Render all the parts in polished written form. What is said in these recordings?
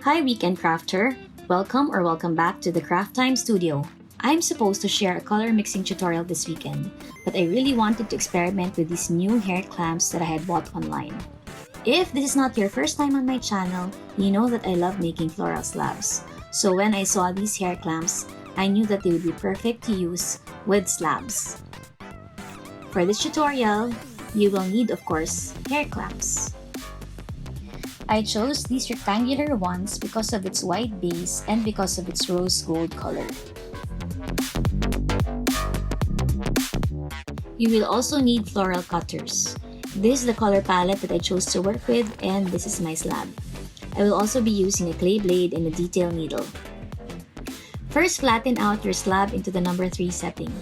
Hi, Weekend Crafter! Welcome back to the Craft Time Studio. I'm supposed to share a color mixing tutorial this weekend, but I really wanted to experiment with these new hair clamps that I had bought online. If this is not your first time on my channel, you know that I love making floral slabs. So when I saw these hair clamps, I knew that they would be perfect to use with slabs. For this tutorial, you will need, of course, hair clamps. I chose these rectangular ones because of its white base and because of its rose gold color. You will also need floral cutters. This is the color palette that I chose to work with, and this is my slab. I will also be using a clay blade and a detail needle. First, flatten out your slab into the number 3 setting.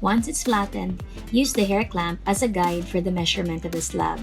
Once it's flattened, use the hair clamp as a guide for the measurement of the slab.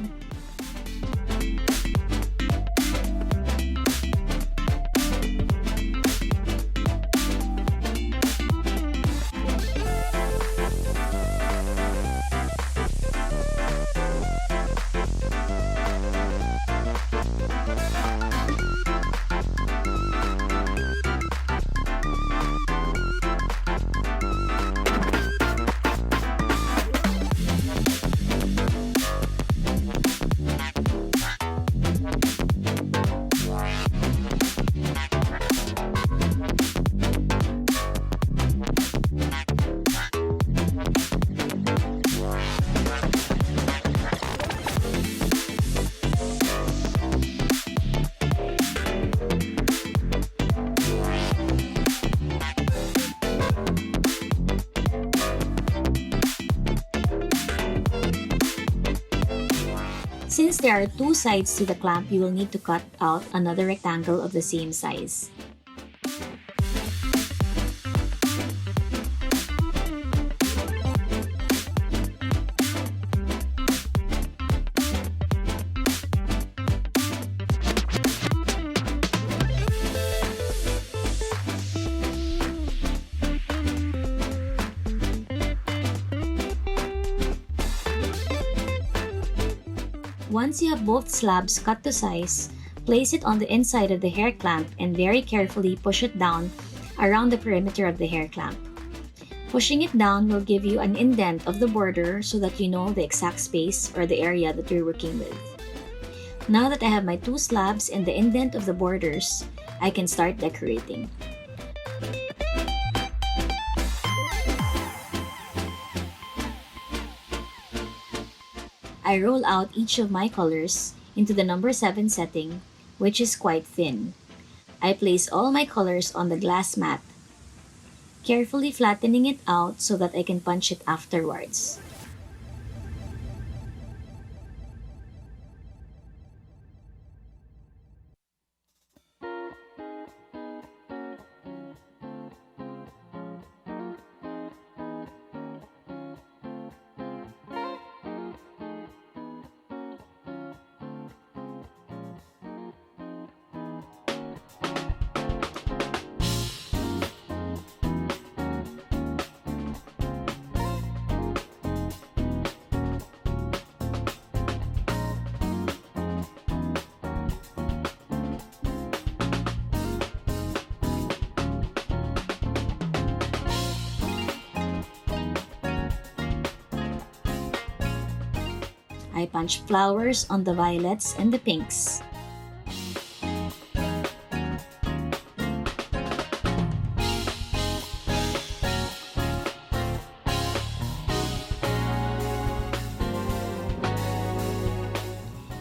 Since there are 2 sides to the clamp, you will need to cut out another rectangle of the same size. Once you have both slabs cut to size, place it on the inside of the hair clamp and very carefully push it down around the perimeter of the hair clamp. Pushing it down will give you an indent of the border so that you know the exact space or the area that you're working with. Now that I have my 2 slabs and the indent of the borders, I can start decorating. I roll out each of my colors into the number 7 setting, which is quite thin. I place all my colors on the glass mat, carefully flattening it out so that I can punch it afterwards. I punch flowers on the violets and the pinks.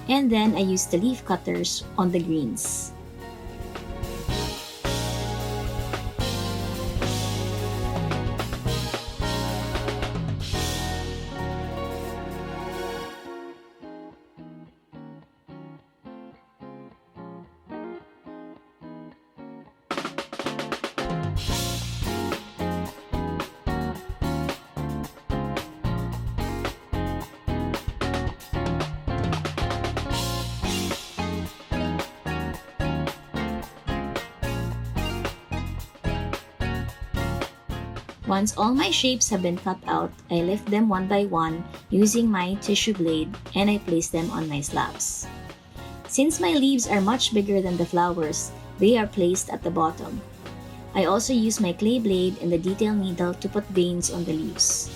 And then I use the leaf cutters on the greens. Once all my shapes have been cut out, I lift them one by one using my tissue blade and I place them on my slabs. Since my leaves are much bigger than the flowers, they are placed at the bottom. I also use my clay blade and the detail needle to put veins on the leaves.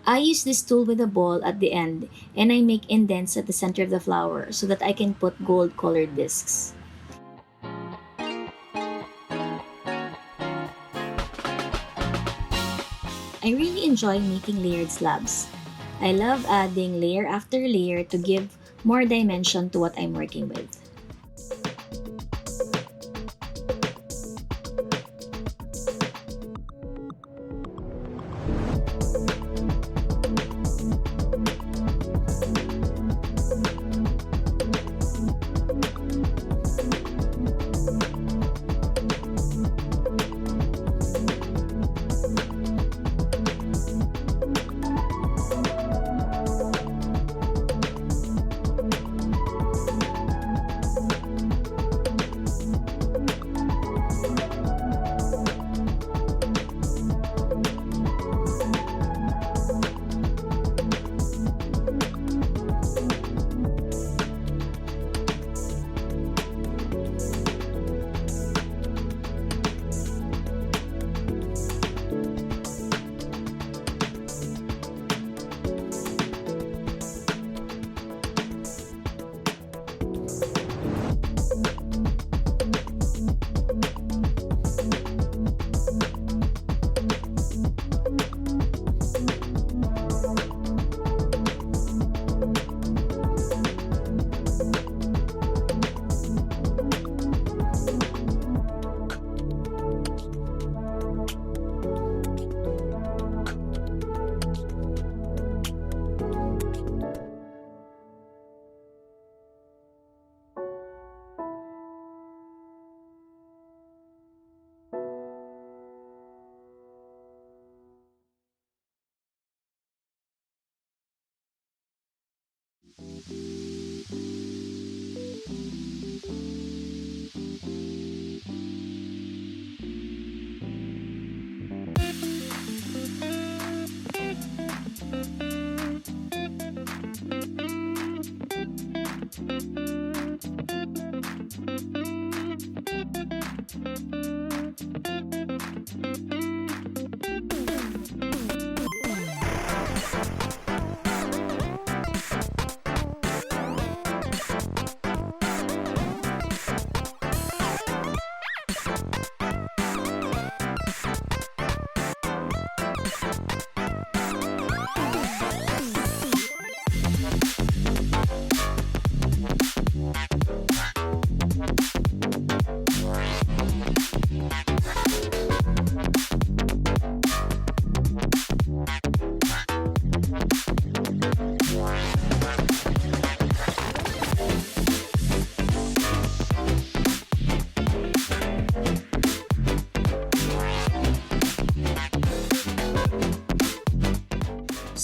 I use this tool with a ball at the end and I make indents at the center of the flower so that I can put gold colored discs. I really enjoy making layered slabs. I love adding layer after layer to give more dimension to what I'm working with.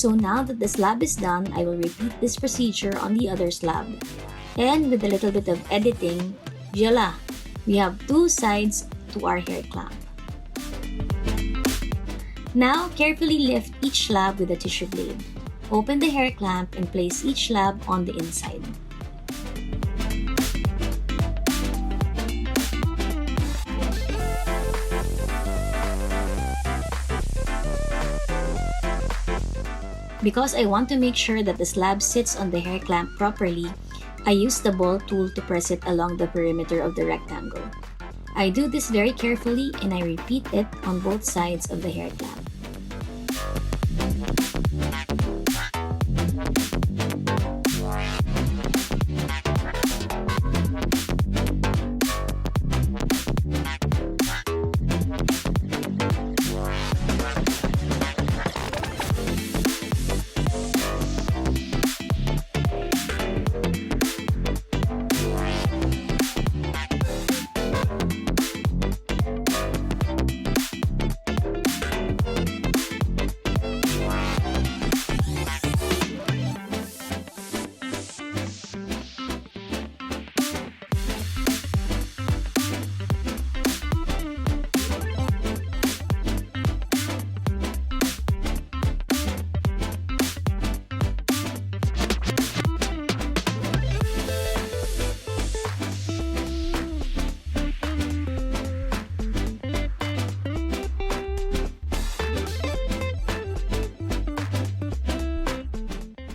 So now that the slab is done, I will repeat this procedure on the other slab. And with a little bit of editing, voila! We have two sides to our hair clamp. Now, carefully lift each slab with a tissue blade. Open the hair clamp and place each slab on the inside. Because I want to make sure that the slab sits on the hair clamp properly, I use the ball tool to press it along the perimeter of the rectangle. I do this very carefully and I repeat it on both sides of the hair clamp.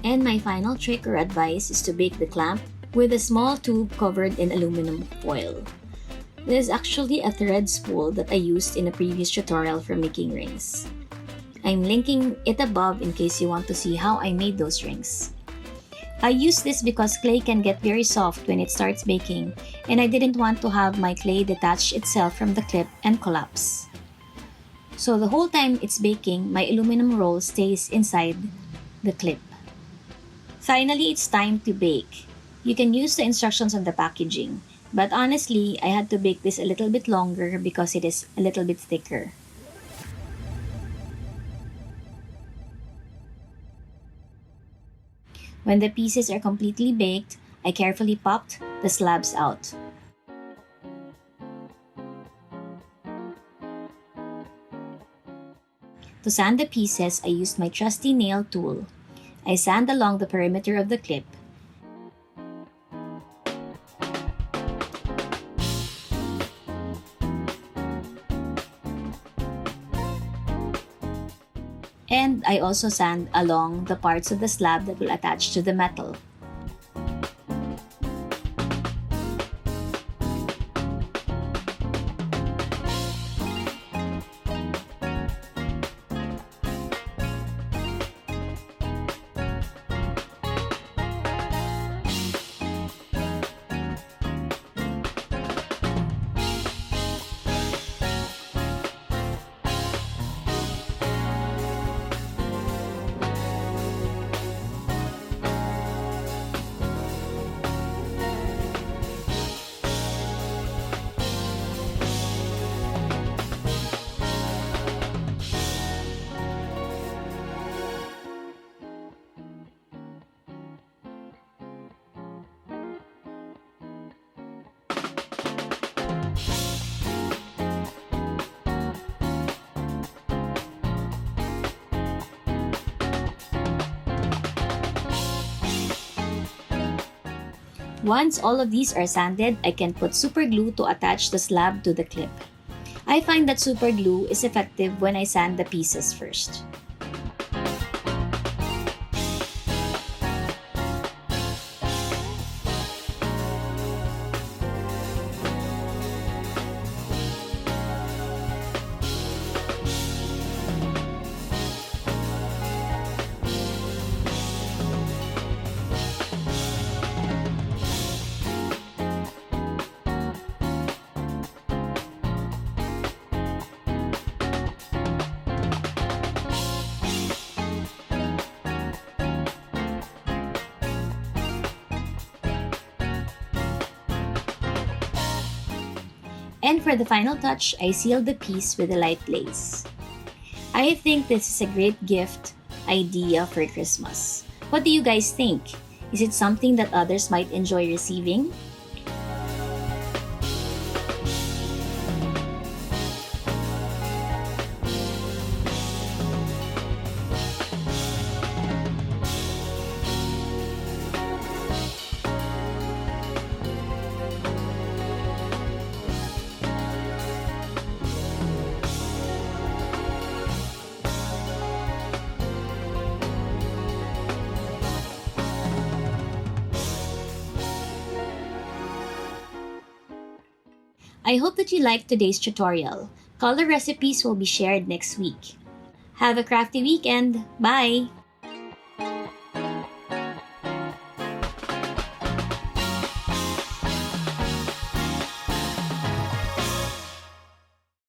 And my final trick or advice is to bake the clamp with a small tube covered in aluminum foil. This is actually a thread spool that I used in a previous tutorial for making rings. I'm linking it above in case you want to see how I made those rings. I use this because clay can get very soft when it starts baking, and I didn't want to have my clay detach itself from the clip and collapse. So the whole time it's baking, my aluminum roll stays inside the clip. Finally, it's time to bake. You can use the instructions on the packaging, but honestly, I had to bake this a little bit longer because it is a little bit thicker. When the pieces are completely baked, I carefully popped the slabs out. To sand the pieces, I used my trusty nail tool. I sand along the perimeter of the clip. And I also sand along the parts of the slab that will attach to the metal. Once all of these are sanded, I can put super glue to attach the slab to the clip. I find that super glue is effective when I sand the pieces first. And for the final touch, I sealed the piece with a light glaze. I think this is a great gift idea for Christmas. What do you guys think? Is it something that others might enjoy receiving? I hope that you liked today's tutorial. Color recipes will be shared next week. Have a crafty weekend! Bye!